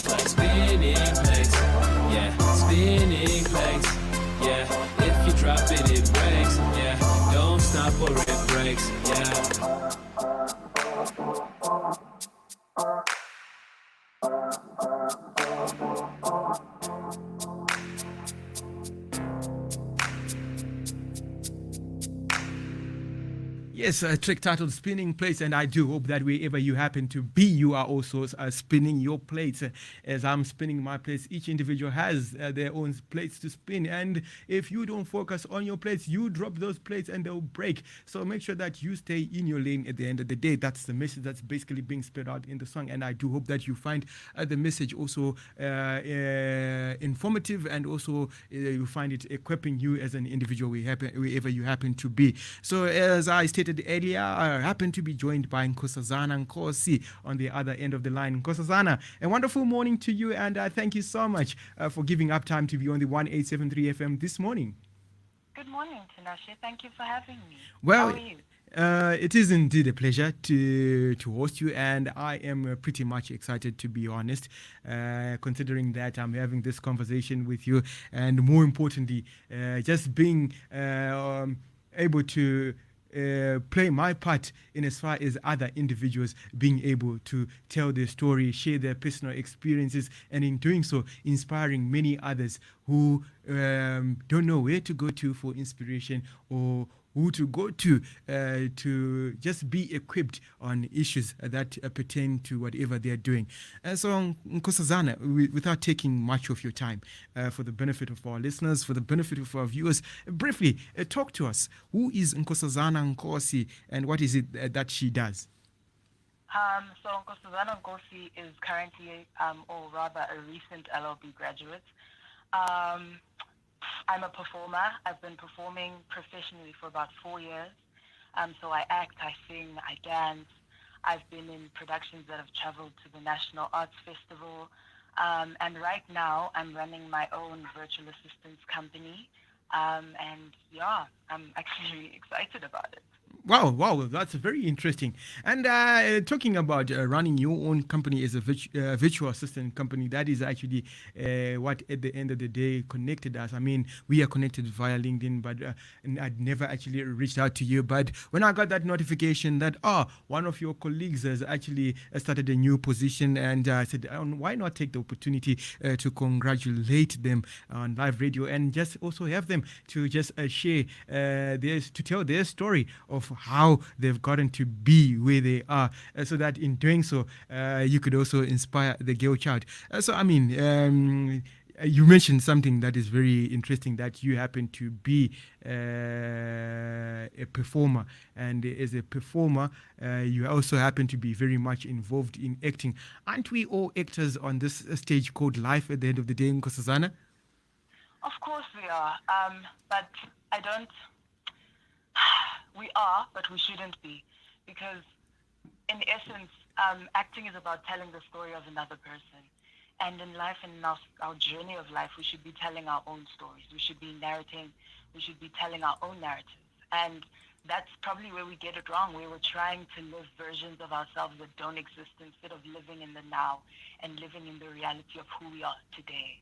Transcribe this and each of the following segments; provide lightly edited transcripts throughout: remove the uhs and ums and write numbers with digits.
like spinning plates. Yeah, spinning plates. Yeah, if you drop it, it breaks. Yeah, don't stop or it breaks. Yeah. Yes, a track titled Spinning Plates, and I do hope that wherever you happen to be, you are also spinning your plates. As I'm spinning my plates, each individual has their own plates to spin, and if you don't focus on your plates, you drop those plates and they'll break. So make sure that you stay in your lane at the end of the day. That's the message that's basically being spelled out in the song, and I do hope that you find the message also informative, and also you find it equipping you as an individual wherever you happen to be. So as I stated earlier, I happen to be joined by Nkosazana Nkosi on the other end of the line. Nkosazana, a wonderful morning to you, and thank you so much for giving up time to be on the 1873 FM this morning. Good morning, Tinashe. Thank you for having me. Well, How are you? it is indeed a pleasure to host you, and I am pretty much excited, to be honest, considering that I'm having this conversation with you, and more importantly, just being able to play my part in as far as other individuals being able to tell their story, share their personal experiences, and in doing so, inspiring many others who don't know where to go to for inspiration, or who to go to just be equipped on issues that pertain to whatever they're doing. And so, Nkosazana, without taking much of your time, for the benefit of our listeners, for the benefit of our viewers, briefly talk to us. Who is Nkosazana Nkosi, and what is it that she does? So Nkosazana Nkosi is currently, or rather a recent LLB graduate. I'm a performer. I've been performing professionally for about 4 years. So I act, I sing, I dance. I've been in productions that have traveled to the National Arts Festival. And right now, I'm running my own virtual assistance company. And yeah, I'm actually really excited about it. Wow, that's very interesting. And talking about running your own company as a virtual assistant company, that is actually what at the end of the day connected us. I mean, we are connected via LinkedIn, but and I'd never actually reached out to you. But when I got that notification that, one of your colleagues has actually started a new position, and I said, why not take the opportunity to congratulate them on live radio, and just also have them to just share to tell their story of how they've gotten to be where they are, so that in doing so, you could also inspire the girl child. You mentioned something that is very interesting, that you happen to be a performer, and as a performer, you also happen to be very much involved in acting. Aren't we all actors on this stage called life at the end of the day, Nkosazana? Of course we are. But I don't... We are, but we shouldn't be. Because in essence, acting is about telling the story of another person. And in life, and in our journey of life, we should be telling our own stories. We should be narrating. We should be telling our own narratives. And that's probably where we get it wrong, where we're trying to live versions of ourselves that don't exist, instead of living in the now and living in the reality of who we are today.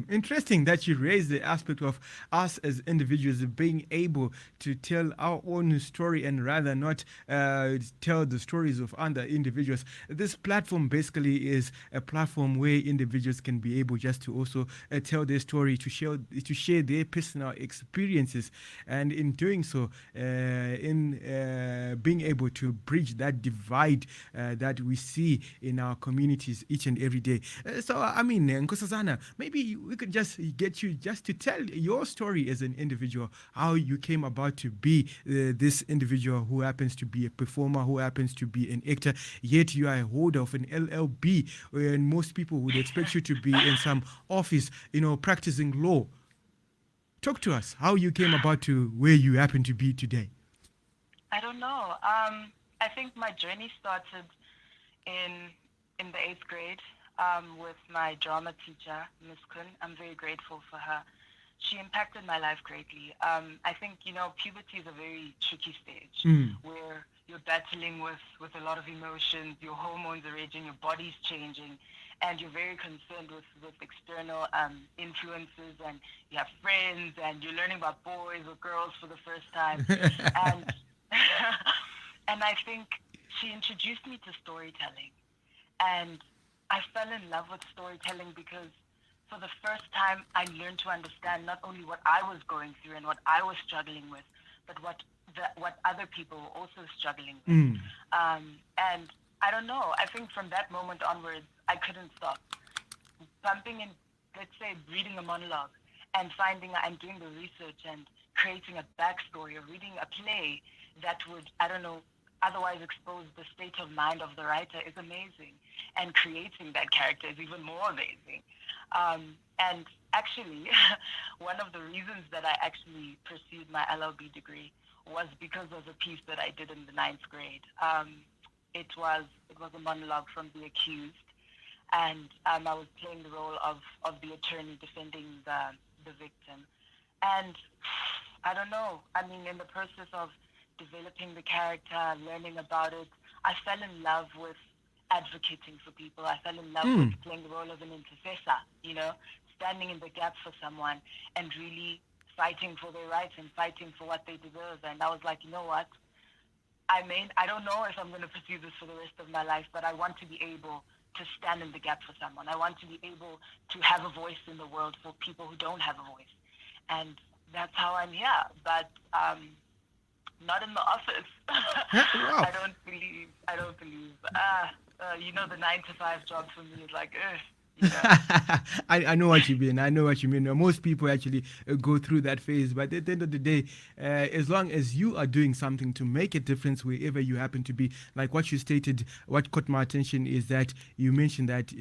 Interesting that you raise the aspect of us as individuals being able to tell our own story, and rather not tell the stories of other individuals. This platform basically is a platform where individuals can be able just to also tell their story, to share their personal experiences, and in doing so, in being able to bridge that divide that we see in our communities each and every day. Nkosazana, maybe we could just get you just to tell your story as an individual, how you came about to be this individual who happens to be a performer, who happens to be an actor, yet you are a holder of an LLB, and most people would expect you to be in some office, practicing law. Talk to us how you came about to where you happen to be today. I don't know. I think my journey started in the 8th grade. With my drama teacher, Miss Kun. I'm very grateful for her. She impacted my life greatly. I think, puberty is a very tricky stage where you're battling with a lot of emotions, your hormones are raging, your body's changing. and you're very concerned with external influences, and you have friends, and you're learning about boys or girls for the first time, and and I think she introduced me to storytelling, and I fell in love with storytelling because for the first time I learned to understand not only what I was going through and what I was struggling with, but what other people were also struggling with. And I don't know. I think from that moment onwards, I couldn't stop pumping in, let's say, reading a monologue and finding and doing the research and creating a backstory or reading a play that would, I don't know, otherwise expose the state of mind of the writer is amazing. And creating that character is even more amazing. And actually, one of the reasons that I actually pursued my LLB degree was because of a piece that I did in the ninth grade. It was a monologue from The Accused, and I was playing the role of the attorney defending the victim. And I don't know. I mean, in the process of developing the character, learning about it, I fell in love with advocating for people. I fell in love with playing the role of an intercessor, standing in the gap for someone and really fighting for their rights and fighting for what they deserve. And I was like, you know what? I don't know if I'm going to pursue this for the rest of my life, but I want to be able to stand in the gap for someone. I want to be able to have a voice in the world for people who don't have a voice. And that's how I'm here. But not in the office. Wow. I don't believe. The 9 to 5 job for me is like, ugh. I know what you mean. I know what you mean. Most people actually go through that phase, but at the end of the day, as long as you are doing something to make a difference wherever you happen to be, like what you stated, what caught my attention is that you mentioned that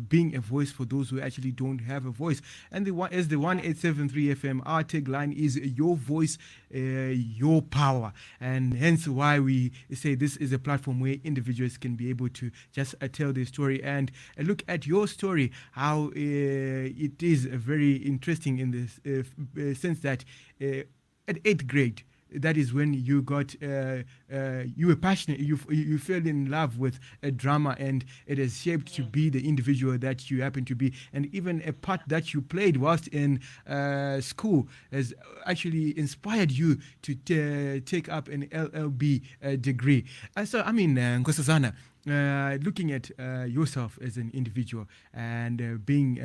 being a voice for those who actually don't have a voice. And the 1873 FM, our tagline is your voice, your power, and hence why we say this is a platform where individuals can be able to just tell their story and look at your story, how it is very interesting in this sense that at 8th grade, that is when you got you were passionate, you fell in love with a drama, and it has shaped to be the individual that you happen to be. And even a part that you played whilst in school has actually inspired you to take up an LLB degree. So I mean, Nkosazana, looking at yourself as an individual and being,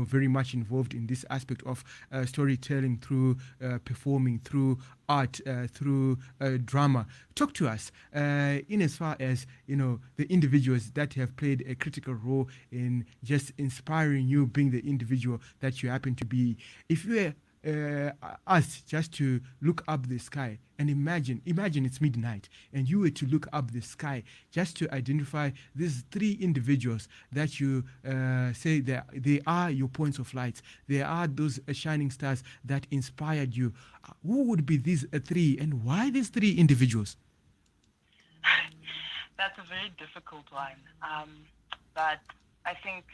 very much involved in this aspect of storytelling through performing, through art, through drama. Talk to us in as far as, the individuals that have played a critical role in just inspiring you being the individual that you happen to be. If you were asked just to look up the sky and imagine it's midnight and you were to look up the sky just to identify these 3 individuals that you say that they are your points of light, they are those shining stars that inspired you, who would be these 3 and why these 3 individuals? That's a very difficult one, but I think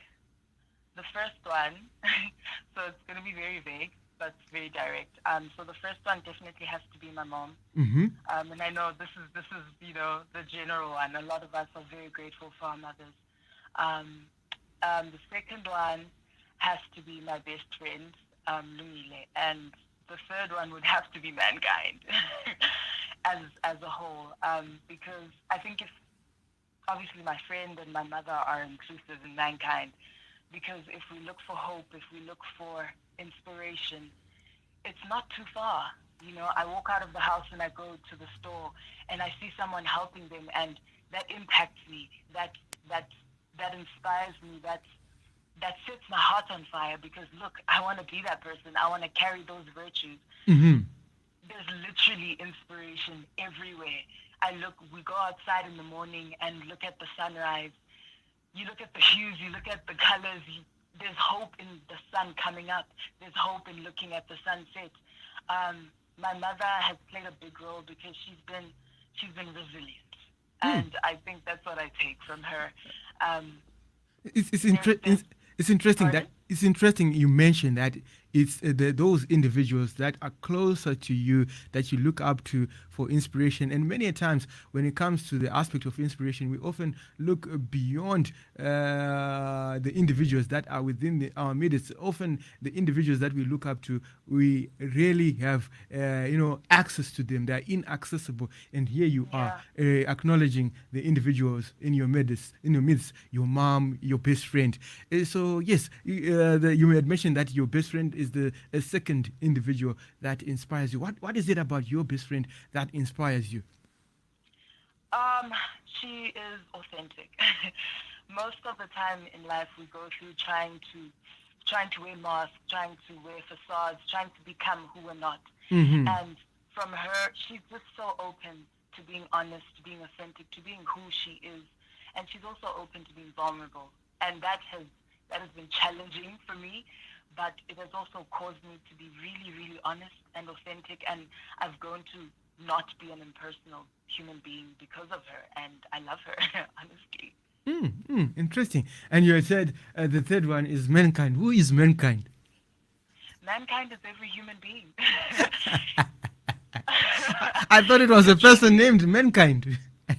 the first one so it's going to be very vague but very direct. So the first one definitely has to be my mom. And I know this is the general one. A lot of us are very grateful for our mothers. The second one has to be my best friend, Lumile, and the third one would have to be mankind as a whole. Because I think if obviously my friend and my mother are inclusive in mankind, because if we look for hope, if we look for inspiration, it's not too far. I walk out of the house and I go to the store and I see someone helping them, and that impacts me. That inspires me. That sets my heart on fire, because look, I want to be that person. I want to carry those virtues. There's literally inspiration everywhere. We go outside in the morning and look at the sunrise. You look at the hues, you look at the colors. There's hope in the sun coming up. There's hope in looking at the sunset. My mother has played a big role because she's been resilient, and I think that's what I take from her. It's interesting Pardon? that it's interesting you mentioned that it's those individuals that are closer to you that you look up to for inspiration. And many a times when it comes to the aspect of inspiration, we often look beyond the individuals that are within our midst. Often the individuals that we look up to, we really have access to them. They are inaccessible, and here you are Yeah. acknowledging the individuals in your midst, your mom, your best friend. So yes, you had mentioned that your best friend is the second individual that inspires you. What is it about your best friend that inspires you? Um, she is authentic. Most of the time in life, we go through trying to wear masks, trying to wear facades, trying to become who we're not. Mm-hmm. And from her, she's just so open to being honest, to being authentic, to being who she is, and she's also open to being vulnerable. And that has been challenging for me, but it has also caused me to be really, really honest and authentic. And I've grown to not be an impersonal human being because of her, and I love her honestly. Interesting. And you had said the third one is mankind. Who is mankind? Mankind is every human being. I thought it was a person named mankind.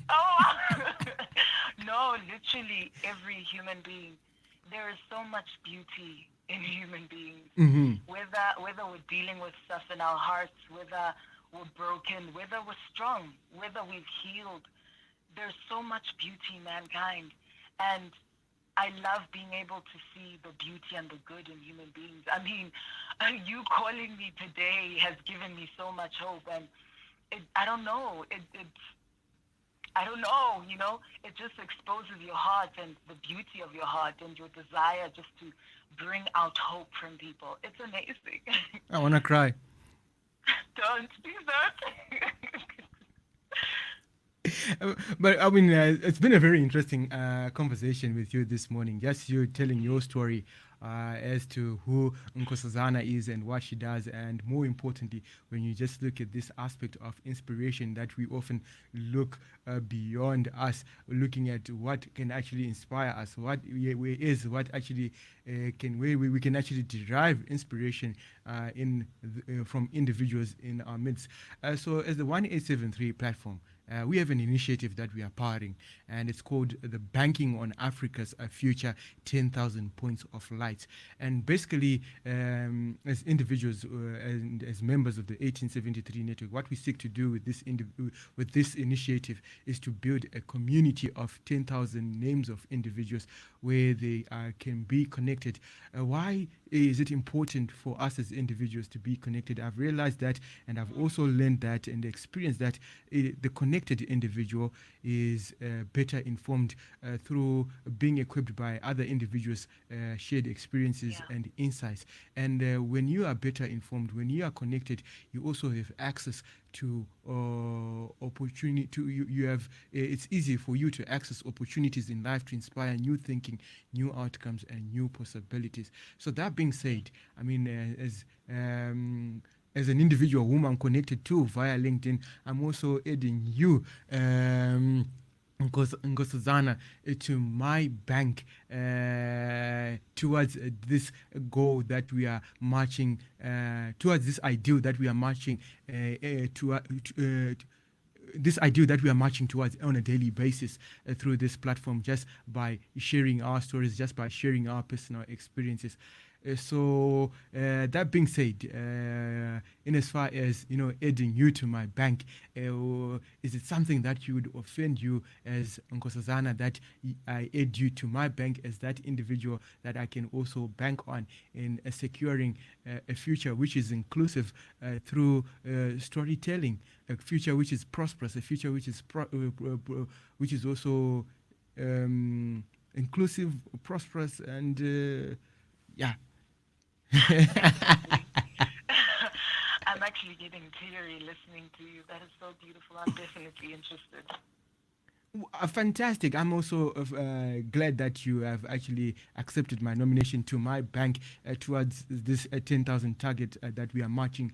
Oh, no, literally every human being. There is so much beauty in human beings. Mm-hmm. Whether we're dealing with stuff in our hearts, whether we're broken, whether we're strong, whether we've healed, there's so much beauty in mankind. And I love being able to see the beauty and the good in human beings. I mean, you calling me today has given me so much hope. And I don't know. I don't know, it just exposes your heart and the beauty of your heart and your desire just to bring out hope from people. It's amazing. I want to cry. Don't do that. But I mean, it's been a very interesting conversation with you this morning. Just you telling your story as to who Nkosazana is and what she does, and more importantly, when you just look at this aspect of inspiration, that we often look beyond us, looking at what can actually inspire us, what actually we can actually derive inspiration from individuals in our midst. So, as the 1873 platform. We have an initiative that we are powering, and it's called the Banking on Africa's Future 10,000 Points of Light. And basically, as individuals and as members of the 1873 network, what we seek to do with this initiative is to build a community of 10,000 names of individuals where they can be connected. Why is it important for us as individuals to be connected? I've realized that, and I've also learned that and experienced that the connected individual is better informed through being equipped by other individuals' shared experiences Yeah. and insights. And when you are better informed, when you are connected, you also have access to opportunity. You have it's easy for you to access opportunities in life to inspire new thinking, new outcomes, and new possibilities. So that being said, I mean, as an individual whom I'm connected to via LinkedIn, I'm also adding you. Nkosazana, to my bank towards this goal that we are marching towards, this ideal that we are marching this ideal that we are marching towards on a daily basis through this platform, just by sharing our stories, just by sharing our personal experiences. So that being said, in as far as adding you to my bank, is it something that you would offend you as Nkosazana that I add you to my bank as that individual that I can also bank on in securing a future which is inclusive through storytelling, a future which is prosperous, a future which is which is also inclusive, prosperous, and yeah. Definitely. I'm actually getting teary listening to you. That is so beautiful. I'm definitely interested. Fantastic. I'm also glad that you have actually accepted my nomination to my bank towards this 10,000 target that we are marching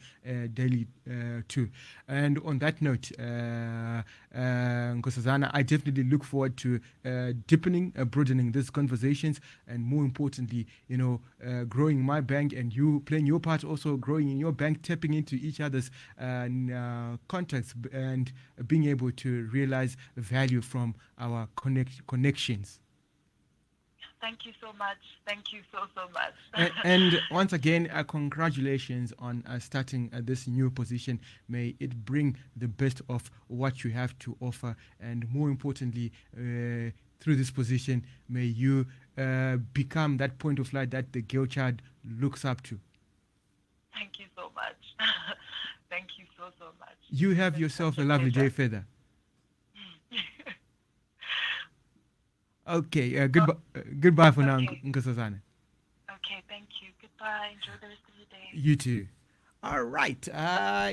daily to. And on that note, Nkosazana, I definitely look forward to deepening, broadening these conversations, and more importantly, growing my bank and you playing your part, also growing in your bank, tapping into each other's contacts and being able to realize value from our connections. Thank you so much. Thank you so much. And once again, congratulations on starting this new position. May it bring the best of what you have to offer, and more importantly, through this position, may you become that point of light that the girl child looks up to. Thank you so much. Thank you so much. You have yourself a lovely day, Feather. Okay, goodbye for now, Nkosazana. Okay, thank you. Goodbye. Enjoy the rest of your day. You too. All right.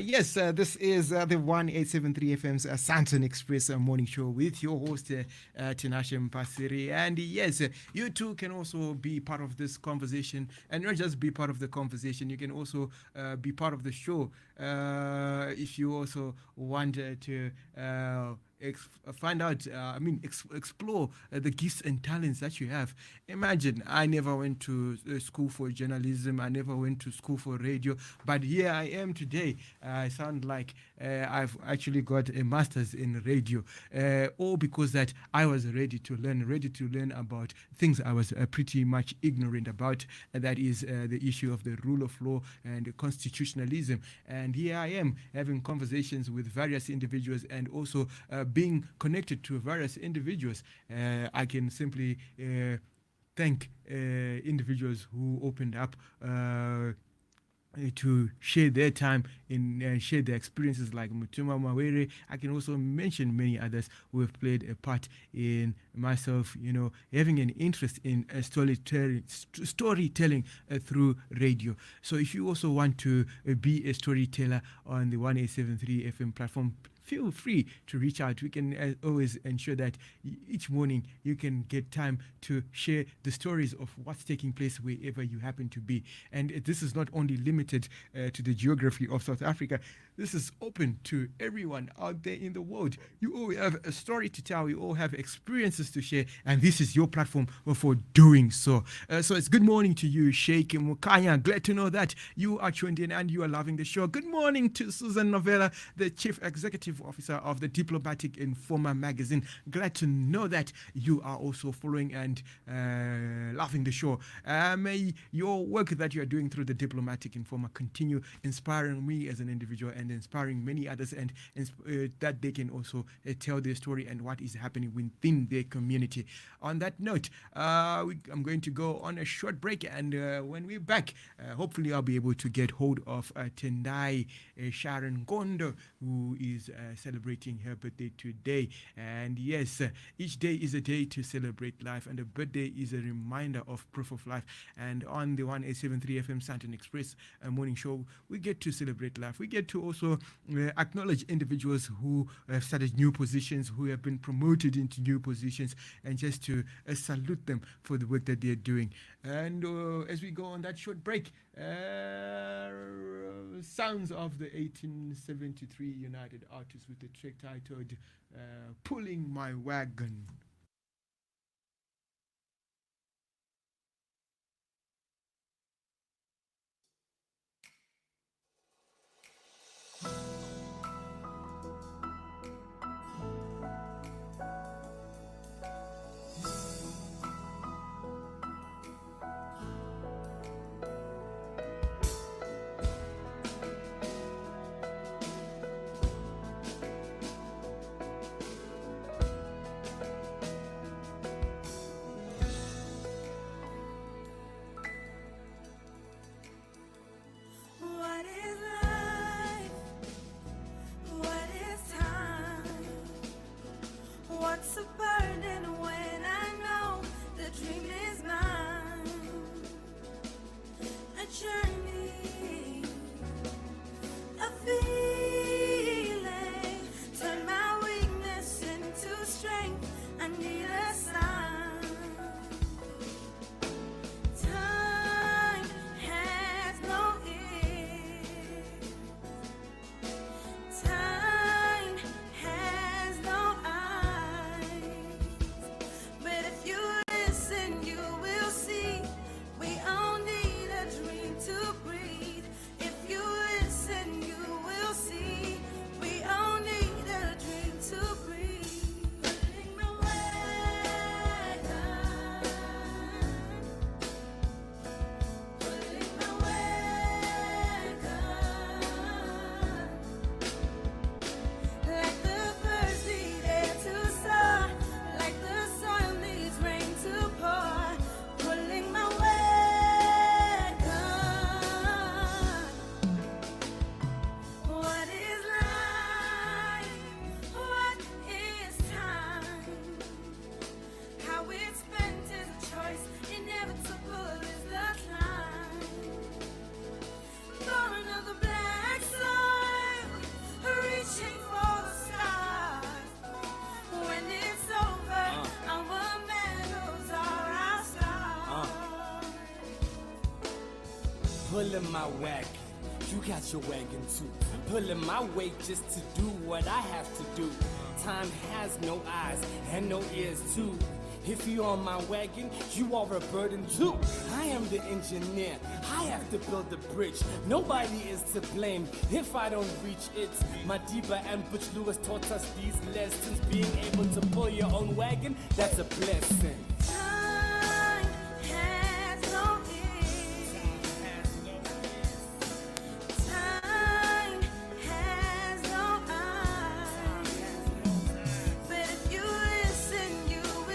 Yes, this is the 1873 FM's Santon Express morning show with your host, Tinashe Mpasiri. And yes, you too can also be part of this conversation. And not just be part of the conversation, you can also be part of the show if you also want to find out, explore the gifts and talents that you have. Imagine, I never went to school for journalism, I never went to school for radio, but here I am today. I sound like I've actually got a master's in radio, all because that I was ready to learn about things I was pretty much ignorant about, and that is the issue of the rule of law and constitutionalism. And here I am having conversations with various individuals and also being connected to various individuals. I can simply thank individuals who opened up to share their time in share their experiences, like Mutuma Mawere. I can also mention many others who have played a part in myself, having an interest in storytelling through radio. So if you also want to be a storyteller on the 1873 FM platform, feel free to reach out. We can always ensure that each morning you can get time to share the stories of what's taking place wherever you happen to be. And this is not only limited to the geography of South Africa. This is open to everyone out there in the world. You all have a story to tell. You all have experiences to share. And this is your platform for doing so. So it's good morning to you, Sheikh Mukanya. Glad to know that you are tuned in and you are loving the show. Good morning to Susan Novella, the Chief Executive Officer of the Diplomatic Informer magazine. Glad to know that you are also following and loving the show. May your work that you are doing through the Diplomatic Informer continue inspiring me as an individual and inspiring many others, and that they can also tell their story and what is happening within their community. On that note, I'm going to go on a short break, and when we're back, hopefully I'll be able to get hold of Tendai Sharon Gondo, who is celebrating her birthday today. And yes, each day is a day to celebrate life, and a birthday is a reminder of proof of life. And on the 1873 FM Santon Express morning show, we get to celebrate life. We get to also acknowledge individuals who have started new positions, who have been promoted into new positions, and just to salute them for the work that they're doing. And as we go on that short break, sounds of the 1873 United Artists with the track titled Pulling My Wagon. pulling my wagon. You got your wagon too. Pulling my weight just to do what I have to do. Time has no eyes and no ears too. If you're on my wagon, you are a burden too. I am the engineer, I have to build the bridge. Nobody is to blame if I don't reach it. Madiba and Butch Lewis taught us these lessons. Being able to pull your own wagon, that's a blessing.